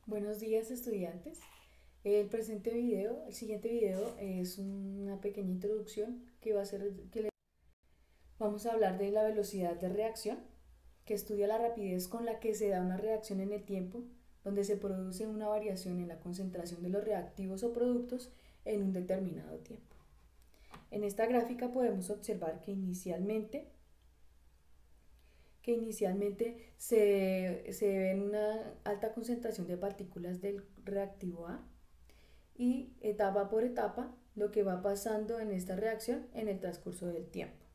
Buenos días, estudiantes. El siguiente video es una pequeña introducción que va a ser vamos a hablar de la velocidad de reacción, que estudia la rapidez con la que se da una reacción en el tiempo, donde se produce una variación en la concentración de los reactivos o productos en un determinado tiempo. En esta gráfica podemos observar que inicialmente se ve una alta concentración de partículas del reactivo A y etapa por etapa lo que va pasando en esta reacción en el transcurso del tiempo.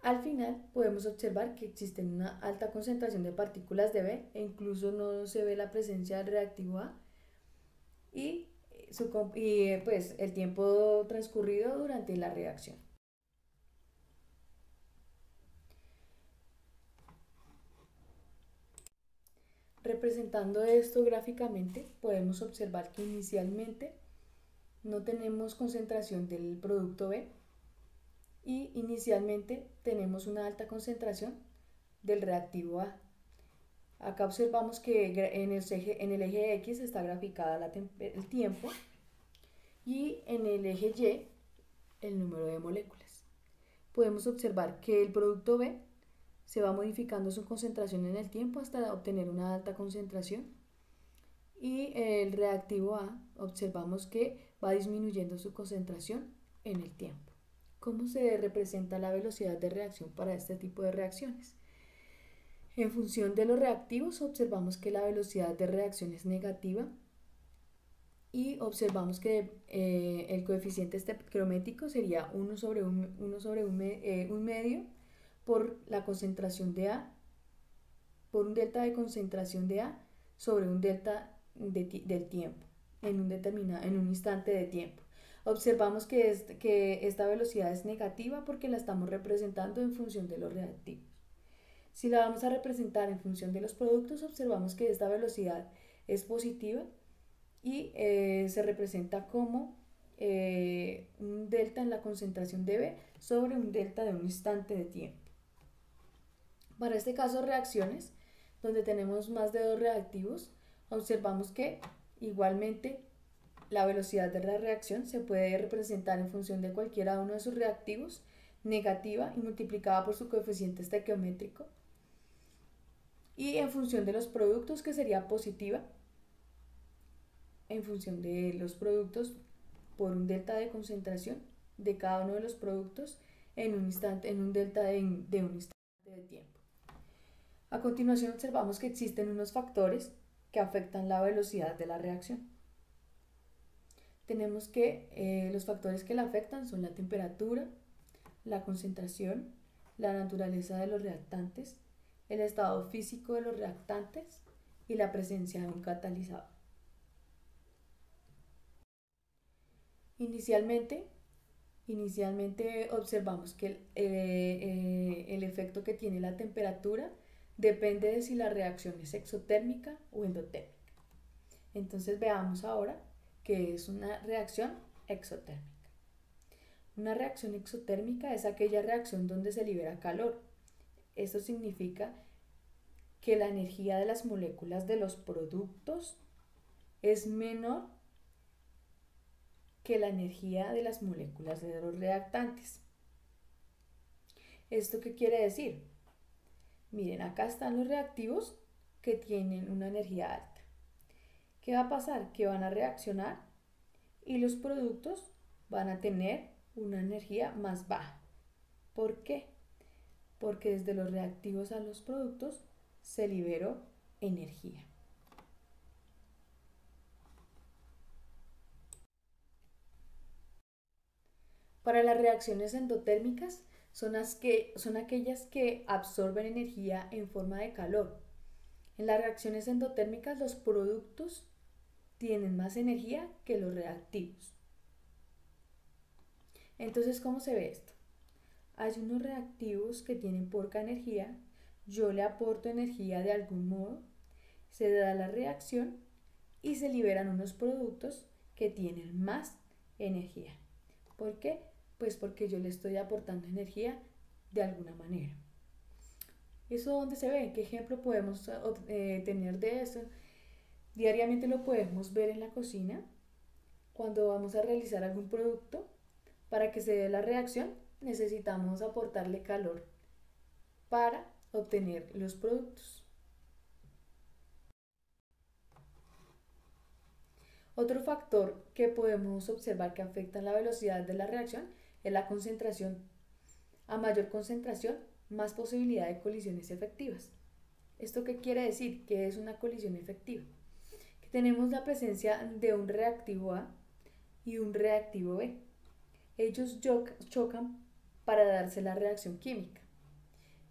Al final podemos observar que existe una alta concentración de partículas de B e incluso no se ve la presencia del reactivo A y, pues, el tiempo transcurrido durante la reacción. Representando esto gráficamente, podemos observar que inicialmente no tenemos concentración del producto B y inicialmente tenemos una alta concentración del reactivo A. Acá observamos que en el eje X está graficada el tiempo y en el eje Y el número de moléculas. Podemos observar que el producto B se va modificando su concentración en el tiempo hasta obtener una alta concentración y el reactivo A observamos que va disminuyendo su concentración en el tiempo. ¿Cómo se representa la velocidad de reacción para este tipo de reacciones? En función de los reactivos observamos que la velocidad de reacción es negativa y observamos que el coeficiente estequiométrico sería 1 sobre un medio por la concentración de A, por un delta de concentración de A sobre un delta del tiempo en un instante de tiempo. Observamos que esta velocidad es negativa porque la estamos representando en función de los reactivos. Si la vamos a representar en función de los productos, observamos que esta velocidad es positiva y se representa como un delta en la concentración de B sobre un delta de un instante de tiempo. Para este caso, reacciones, donde tenemos más de dos reactivos, observamos que igualmente la velocidad de la reacción se puede representar en función de cualquiera uno de sus reactivos, negativa y multiplicada por su coeficiente estequiométrico, y en función de los productos, que sería positiva en función de los productos por un delta de concentración de cada uno de los productos en un delta de un instante de tiempo. A continuación observamos que existen unos factores que afectan la velocidad de la reacción. Tenemos que los factores que la afectan son la temperatura, la concentración, la naturaleza de los reactantes, el estado físico de los reactantes y la presencia de un catalizador. Inicialmente observamos que el efecto que tiene la temperatura depende de si la reacción es exotérmica o endotérmica. Entonces veamos ahora qué es una reacción exotérmica. Una reacción exotérmica es aquella reacción donde se libera calor. Esto significa que la energía de las moléculas de los productos es menor que la energía de las moléculas de los reactantes. ¿Esto qué quiere decir? Miren, acá están los reactivos que tienen una energía alta. ¿Qué va a pasar? Que van a reaccionar y los productos van a tener una energía más baja. ¿Por qué? Porque desde los reactivos a los productos se liberó energía. Para las reacciones endotérmicas son aquellas que absorben energía en forma de calor. En las reacciones endotérmicas los productos tienen más energía que los reactivos. Entonces, ¿cómo se ve esto? Hay unos reactivos que tienen poca energía, yo le aporto energía de algún modo, se da la reacción y se liberan unos productos que tienen más energía. ¿Por qué? Pues porque yo le estoy aportando energía de alguna manera. ¿Eso dónde se ve? ¿Qué ejemplo podemos tener de eso? Diariamente lo podemos ver en la cocina cuando vamos a realizar algún producto. Para que se dé la reacción necesitamos aportarle calor para obtener los productos. Otro factor que podemos observar que afecta la velocidad de la reacción es la concentración. A mayor concentración, más posibilidad de colisiones efectivas. ¿Esto qué quiere decir? Que es una colisión efectiva. Que tenemos la presencia de un reactivo A y un reactivo B. Ellos chocan para darse la reacción química.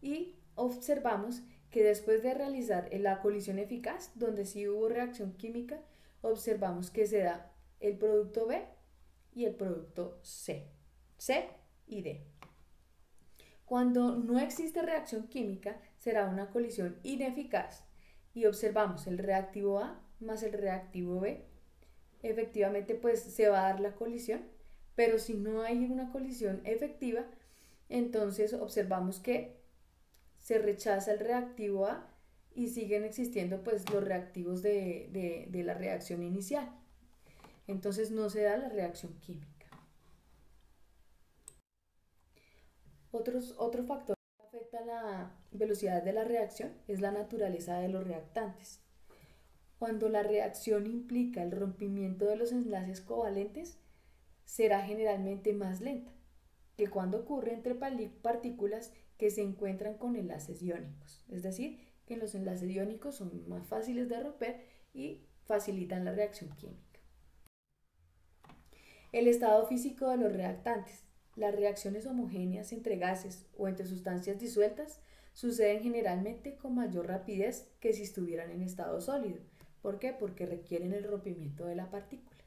Y observamos que después de realizar la colisión eficaz, donde sí hubo reacción química, observamos que se da el producto B y el producto C. C y D. Cuando no existe reacción química, será una colisión ineficaz y observamos el reactivo A más el reactivo B. Efectivamente, pues se va a dar la colisión, pero si no hay una colisión efectiva, entonces observamos que se rechaza el reactivo A y siguen existiendo pues los reactivos de la reacción inicial. Entonces no se da la reacción química. Otro factor que afecta la velocidad de la reacción es la naturaleza de los reactantes. Cuando la reacción implica el rompimiento de los enlaces covalentes, será generalmente más lenta que cuando ocurre entre partículas que se encuentran con enlaces iónicos. Es decir, que los enlaces iónicos son más fáciles de romper y facilitan la reacción química. El estado físico de los reactantes. Las reacciones homogéneas entre gases o entre sustancias disueltas suceden generalmente con mayor rapidez que si estuvieran en estado sólido. ¿Por qué? Porque requieren el rompimiento de la partícula.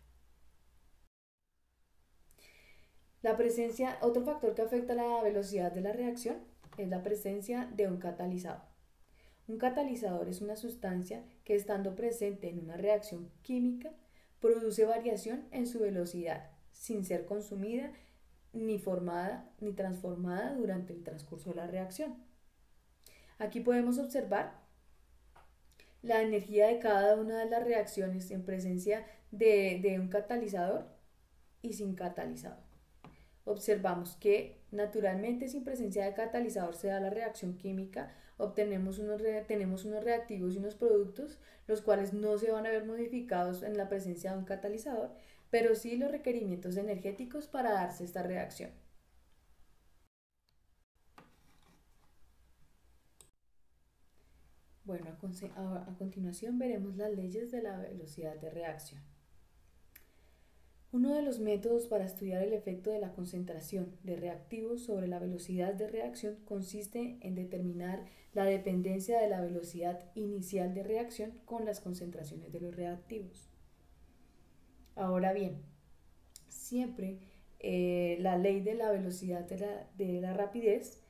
Otro factor que afecta la velocidad de la reacción es la presencia de un catalizador. Un catalizador es una sustancia que, estando presente en una reacción química, produce variación en su velocidad sin ser consumida ni formada ni transformada durante el transcurso de la reacción. Aquí podemos observar la energía de cada una de las reacciones en presencia de un catalizador y sin catalizador. Observamos que naturalmente sin presencia de catalizador se da la reacción química, tenemos unos reactivos y unos productos, los cuales no se van a ver modificados en la presencia de un catalizador, pero sí los requerimientos energéticos para darse esta reacción. Bueno, a continuación veremos las leyes de la velocidad de reacción. Uno de los métodos para estudiar el efecto de la concentración de reactivos sobre la velocidad de reacción consiste en determinar la dependencia de la velocidad inicial de reacción con las concentraciones de los reactivos. Ahora bien, siempre la ley de la velocidad de la rapidez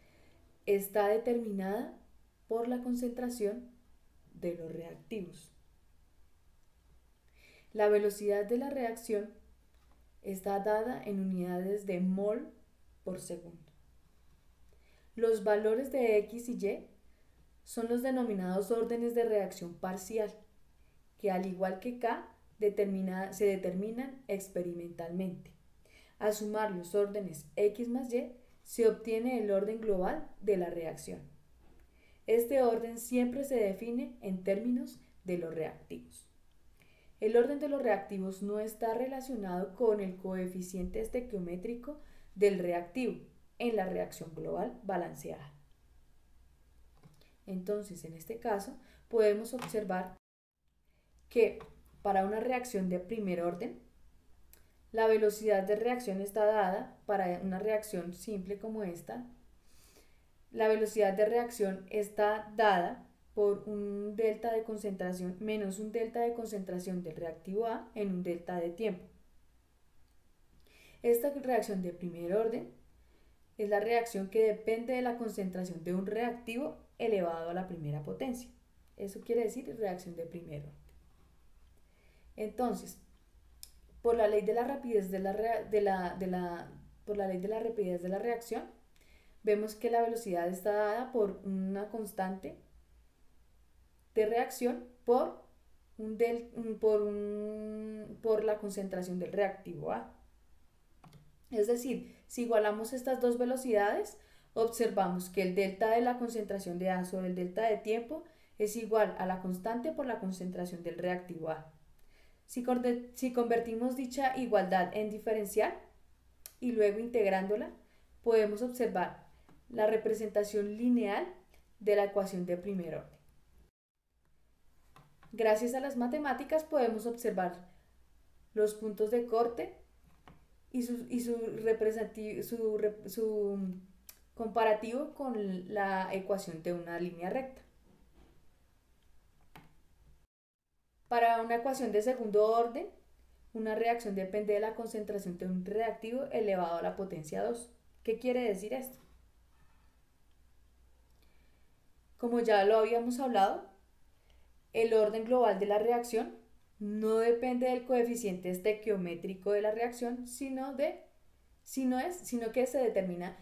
está determinada por la concentración de los reactivos. La velocidad de la reacción está dada en unidades de mol por segundo. Los valores de X y Y son los denominados órdenes de reacción parcial, que al igual que K se determinan experimentalmente. Al sumar los órdenes X más Y, se obtiene el orden global de la reacción. Este orden siempre se define en términos de los reactivos. El orden de los reactivos no está relacionado con el coeficiente estequiométrico del reactivo en la reacción global balanceada. Entonces, en este caso, podemos observar que para una reacción de primer orden, la velocidad de reacción está dada para una reacción simple como esta. La velocidad de reacción está dada por un delta de concentración menos un delta de concentración del reactivo A en un delta de tiempo. Esta reacción de primer orden es la reacción que depende de la concentración de un reactivo elevado a la primera potencia. Eso quiere decir reacción de primer orden. Entonces, por la ley de la rapidez de la reacción, vemos que la velocidad está dada por una constante de reacción por por la concentración del reactivo A. Es decir, si igualamos estas dos velocidades, observamos que el delta de la concentración de A sobre el delta de tiempo es igual a la constante por la concentración del reactivo A. Si convertimos dicha igualdad en diferencial y luego integrándola, podemos observar la representación lineal de la ecuación de primer orden. Gracias a las matemáticas podemos observar los puntos de corte y su comparativo con la ecuación de una línea recta. Para una ecuación de segundo orden, una reacción depende de la concentración de un reactivo elevado a la potencia 2. ¿Qué quiere decir esto? Como ya lo habíamos hablado, el orden global de la reacción no depende del coeficiente estequiométrico de la reacción, sino que se determina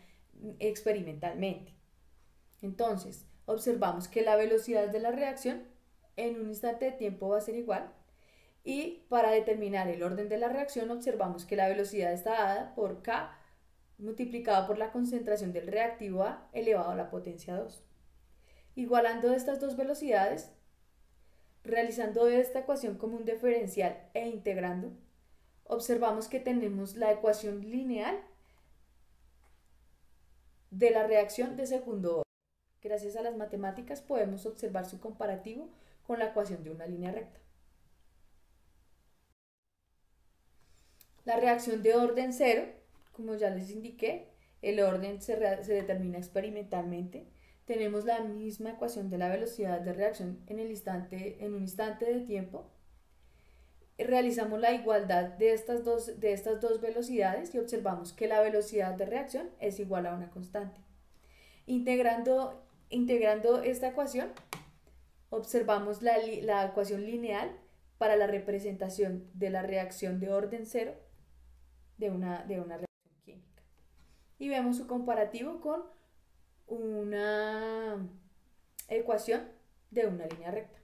experimentalmente. Entonces, observamos que la velocidad de la reacción en un instante de tiempo va a ser igual, y para determinar el orden de la reacción observamos que la velocidad está dada por K multiplicado por la concentración del reactivo A elevado a la potencia 2. Igualando estas dos velocidades, realizando esta ecuación como un diferencial e integrando, observamos que tenemos la ecuación lineal de la reacción de segundo orden. Gracias a las matemáticas podemos observar su comparativo con la ecuación de una línea recta. La reacción de orden cero, como ya les indiqué, el orden se determina experimentalmente. Tenemos la misma ecuación de la velocidad de reacción en un instante de tiempo. Realizamos la igualdad de estas dos velocidades y observamos que la velocidad de reacción es igual a una constante. Integrando esta ecuación, observamos la ecuación lineal para la representación de la reacción de orden cero de una reacción química. Y vemos su comparativo con una ecuación de una línea recta.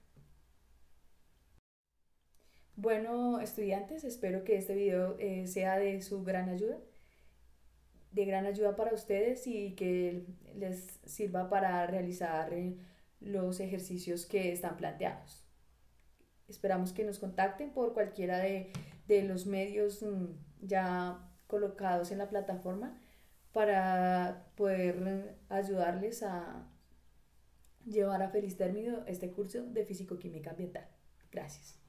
Bueno, estudiantes, espero que este video sea de gran ayuda para ustedes y que les sirva para realizar los ejercicios que están planteados. Esperamos que nos contacten por cualquiera de los medios ya colocados en la plataforma para poder ayudarles a llevar a feliz término este curso de Físico-Química Ambiental. Gracias.